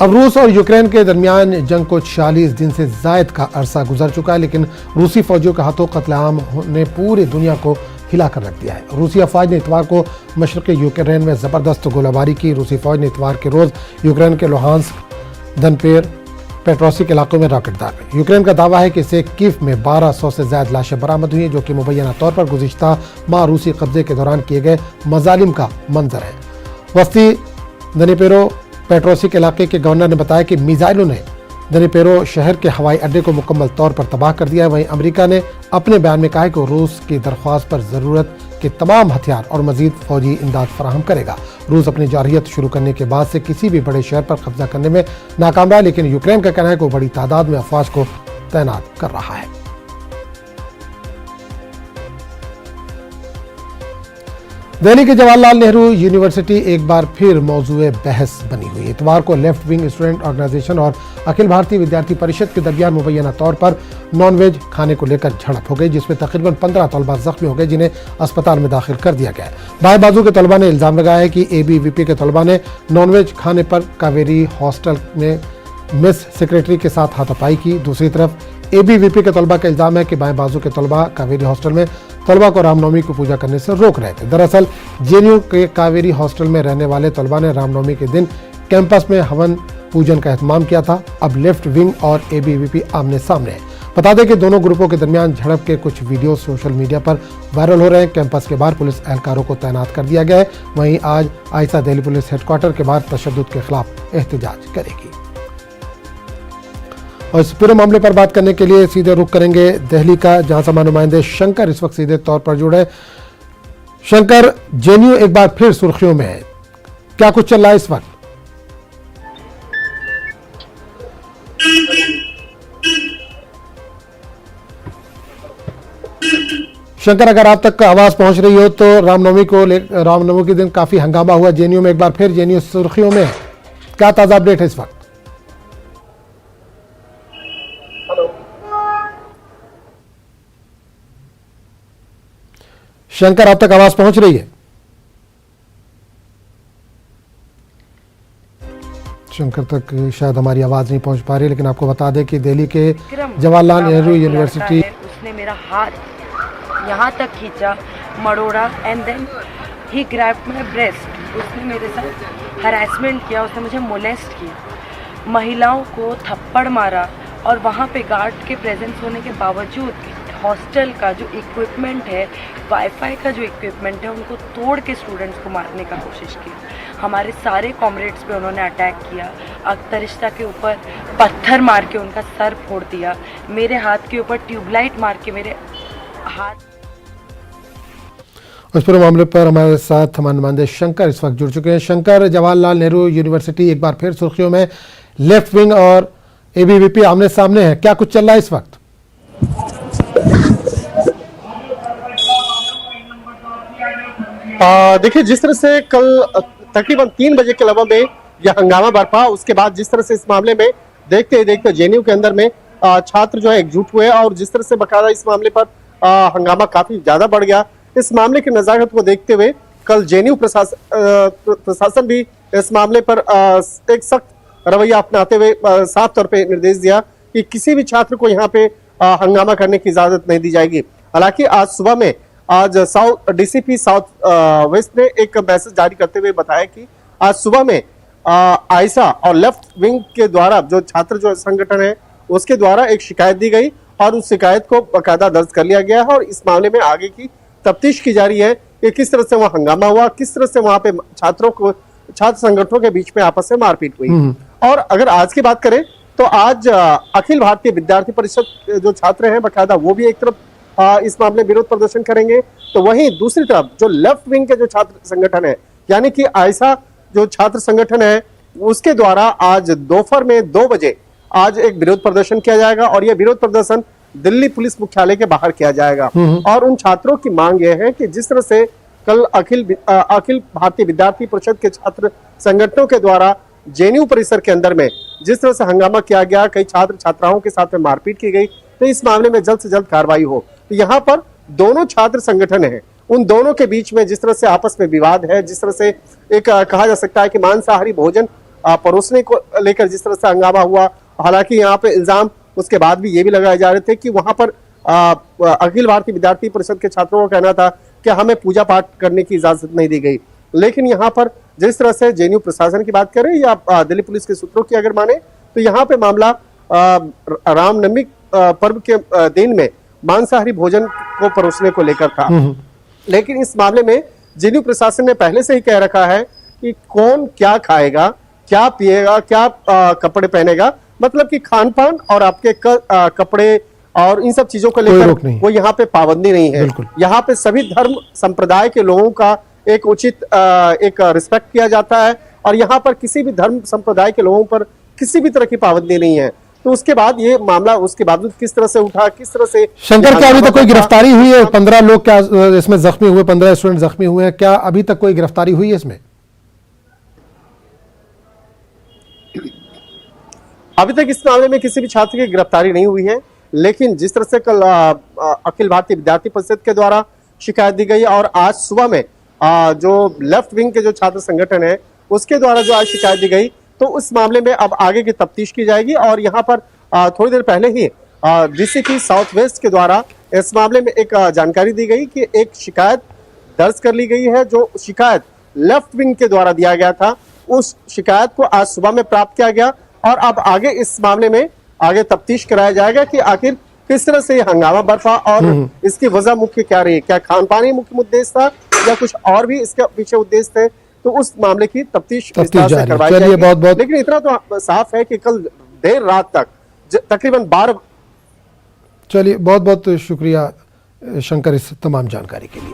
अब रूस और यूक्रेन के दरमियान जंग को 46 दिन से जायद का अरसा गुजर चुका है, लेकिन रूसी फौजियों के हाथों कत्लेआम ने पूरी दुनिया को हिलाकर रख दिया है। रूसी अफवाज ने इतवार को मशरक़ी यूक्रेन में ज़बरदस्त गोलाबारी की। रूसी फौज ने इतवार के रोज़ यूक्रेन के लुहांस्क, दनपेर, पेट्रोसिक इलाकों में रॉकेट दागे। यूक्रेन का दावा है कि इसे कीव में 1200 से ज्यादा लाशें बरामद हुई, जो कि मुबैना तौर पर गुज़िश्ता माह रूसी कब्जे के दौरान किए गए मजालिम का मंजर है। वस्ती दनीपेरो पेट्रोसिक इलाके के गवर्नर ने बताया कि मिसाइलों ने दनीपेरो शहर के हवाई अड्डे को मुकम्मल तौर पर तबाह कर दिया है। वहीं अमेरिका ने अपने बयान में कहा है कि रूस की दरख्वास्त पर ज़रूरत के तमाम हथियार और मजीद फौजी इमदाद फराहम करेगा। रूस अपनी जारहियत शुरू करने के बाद से किसी भी बड़े शहर पर कब्जा करने में नाकाम रहा, लेकिन यूक्रेन का कहना है कि वो बड़ी तादाद में अफवाज को तैनात कर रहा है। दिल्ली के जवाहरलाल नेहरू यूनिवर्सिटी एक बार फिर मौजूए बहस बनी हुई। इतवार को लेफ्ट विंग स्टूडेंट ऑर्गेनाइजेशन और अखिल भारतीय विद्यार्थी परिषद के दरमियान मुबैना तौर पर नॉनवेज खाने को लेकर झड़प हो गई, जिसमें तकरीबन 15 तलबा जख्मी हो गए, जिन्हें अस्पताल में दाखिल कर दिया गया है। बाएं बाजू के तलबा ने इल्जाम लगाया है कि ABVP के तलबा ने नॉनवेज खाने पर कावेरी हॉस्टल में मिस सेक्रेटरी के साथ हाथापाई की। दूसरी तरफ ABVP के तलबा का इल्जाम है कि बाएं बाजू के तलबा कावेरी हॉस्टल में तलबा को रामनवमी को पूजा करने से रोक रहे थे। दरअसल JNU के कावेरी हॉस्टल में रहने वाले तलबा ने रामनवमी के दिन कैंपस में हवन पूजन का एहतमाम किया था। अब लेफ्ट विंग और ABVP आमने सामने है। बता दें कि दोनों ग्रुपों के दरमियान झड़प के कुछ वीडियो सोशल मीडिया पर वायरल हो रहे हैं। कैंपस के बाहर पुलिस एहलकारों को तैनात कर दिया गया है। वहीं आज आयशा दिल्ली पुलिस हेडक्वार्टर के बाहर तशद्दुद के खिलाफ एहतजाज करेगी। और इस पूरे मामले पर बात करने के लिए सीधे रुख करेंगे दिल्ली का, जहां समा नुमाइंदे शंकर इस वक्त सीधे तौर पर जुड़े। शंकर, JNU एक बार फिर सुर्खियों में है, क्या कुछ चल रहा है इस वक्त? शंकर, अगर आप तक आवाज पहुंच रही हो तो रामनवमी के दिन काफी हंगामा हुआ JNU में, एक बार फिर JNU सुर्खियों में, क्या ताजा अपडेट है इस वक्त? शंकर, आप तक आवाज पहुंच रही है? शंकर तक शायद हमारी आवाज नहीं पहुंच पा रही, लेकिन आपको बता दें कि दिल्ली के जवाहरलाल नेहरू यूनिवर्सिटी, उसने मेरा हाथ यहाँ तक खींचा, मरोड़ा, and then he grabbed my breast. उसने मेरे साथ हरासमेंट किया, उसने मुझे मोलेस्ट किया, महिलाओं को थप्पड़ मारा, और वहाँ पे गार्ड के प्रेजेंस होने के बावजूद हॉस्टल का जो इक्विपमेंट है, वाईफाई का जो इक्विपमेंट है, उनको तोड़ के स्टूडेंट्स को मारने का कोशिश की। हमारे सारे कॉमरेड्स पे उन्होंने अटैक किया, अख्तरिश्ता के ऊपर पत्थर मार के उनका सर फोड़ दिया, मेरे हाथ के ऊपर ट्यूबलाइट मार के मेरे हाथ। उस पूरे मामले पर हमारे साथ हमारे नुमाइंदे शंकर इस वक्त जुड़ चुके हैं। शंकर, जवाहरलाल नेहरू यूनिवर्सिटी एक बार फिर सुर्खियों में, लेफ्ट विंग और ABVP आमने सामने है, क्या कुछ चल रहा है इस वक्त? देखिए, जिस तरह से कल तकरीबन 3 बजे के लगभग में यह हंगामा बरपा, उसके बाद जिस तरह से इस मामले में देखते ही देखते JNU के अंदर में छात्र जो है एकजुट हुए, और जिस तरह से बकायदा इस मामले पर हंगामा काफी ज्यादा बढ़ गया। इस मामले की नजाकत को देखते हुए कल JNU प्रशासन भी इस मामले पर एक सख्त रवैया अपनाते हुए साफ तौर पर निर्देश दिया कि किसी भी छात्र को यहाँ पे हंगामा करने की इजाजत नहीं दी जाएगी। हालांकि आज सुबह में DCP साउथ वेस्ट ने एक मैसेज जारी करते हुए बताया कि आज सुबह में आयशा और लेफ्ट विंग के द्वारा जो छात्र जो संगठन है उसके द्वारा एक शिकायत दी गई, और उस शिकायत को बाकायदा दर्ज कर लिया गया है, और इस मामले में आगे की तफ्तीश की जा रही है कि किस तरह से वहाँ हंगामा हुआ, किस तरह से वहाँ पे छात्र संगठनों के बीच में आपस में मारपीट हुई। और अगर आज की बात करें तो आज अखिल भारतीय विद्यार्थी परिषद जो छात्र हैं बाकायदा वो भी एक तरफ इस मामले में विरोध प्रदर्शन करेंगे, तो वहीं दूसरी तरफ जो लेफ्ट विंग के जो छात्र संगठन है, यानी कि आयशा जो छात्र संगठन है, उसके द्वारा आज दोपहर में 2 बजे आज एक विरोध प्रदर्शन किया जाएगा, और यह विरोध प्रदर्शन दिल्ली पुलिस मुख्यालय के बाहर किया जाएगा। और उन छात्रों की मांग यह है कि जिस तरह से कल अखिल भारतीय विद्यार्थी परिषद के छात्र संगठनों के द्वारा JNU परिसर के अंदर में जिस तरह से हंगामा किया गया, कई छात्र छात्राओं के साथ में मारपीट की गई, तो इस मामले में जल्द से जल्द कार्रवाई हो। तो यहाँ पर दोनों छात्र संगठन हैं, उन दोनों के बीच में जिस तरह से आपस में विवाद है, जिस तरह से एक कहा जा सकता है कि मांसाहारी भोजन परोसने को लेकर जिस तरह से हंगामा हुआ, हालांकि यहाँ पे इल्जाम उसके बाद भी ये भी लगाए जा रहे थे कि वहां पर अखिल भारतीय विद्यार्थी परिषद के छात्रों का कहना था कि हमें पूजा पाठ करने की इजाजत नहीं दी गई। लेकिन यहाँ पर जिस तरह से जेएनयू प्रशासन की बात करें या दिल्ली पुलिस के सूत्रों की अगर माने तो यहाँ पे मामला रामनवमी पर्व के दिन में मांसाहारी भोजन को परोसने को लेकर था। लेकिन इस मामले में जेएनयू प्रशासन ने पहले से ही कह रखा है कि कौन क्या खाएगा, क्या पिएगा, क्या कपड़े पहनेगा, मतलब कि खान पान और आपके कपड़े और इन सब चीजों को लेकर वो यहाँ पे पाबंदी नहीं है। यहाँ पे सभी धर्म संप्रदाय के लोगों का एक उचित एक रिस्पेक्ट किया जाता है और यहाँ पर किसी भी धर्म संप्रदाय के लोगों पर किसी भी तरह की पाबंदी नहीं है। तो उसके बाद ये मामला उसके बावजूद किस तरह से उठा, किस तरह से शंकर, क्या अभी तक कोई गिरफ्तारी हुई है? 15 लोग क्या इसमें जख्मी हुए, 15 स्टूडेंट जख्मी हुए हैं, क्या अभी तक कोई गिरफ्तारी हुई है इसमें? अभी तक इस मामले में किसी भी छात्र की गिरफ्तारी नहीं हुई है, लेकिन जिस तरह से कल अखिल भारतीय विद्यार्थी परिषद के द्वारा शिकायत दी गई और आज सुबह में जो लेफ्ट विंग के जो छात्र संगठन है उसके द्वारा जो आज शिकायत दी गई, तो उस मामले में अब आगे की तफ्तीश की जाएगी। और यहाँ पर थोड़ी देर पहले ही डीसीपी साउथ वेस्ट के द्वारा इस मामले में एक जानकारी दी गई कि एक शिकायत दर्ज कर ली गई है। जो शिकायत लेफ्ट विंग के द्वारा दिया गया था उस शिकायत को आज सुबह में प्राप्त किया गया और अब आगे इस मामले में आगे तफ्तीश कराया जाएगा कि आखिर किस तरह से हंगामा बरपा और इसकी वजह मुख्य क्या रही, क्या खान पान ही मुख्य उद्देश्य था या कुछ और भी इसके पीछे उद्देश्य थे, तो उस मामले की तफ्तीश विस्तार से करवाई जाएगी। बहुत लेकिन इतना तो साफ है कि कल देर रात तक तकरीबन 12। चलिए, बहुत बहुत शुक्रिया शंकर इस तमाम जानकारी के लिए।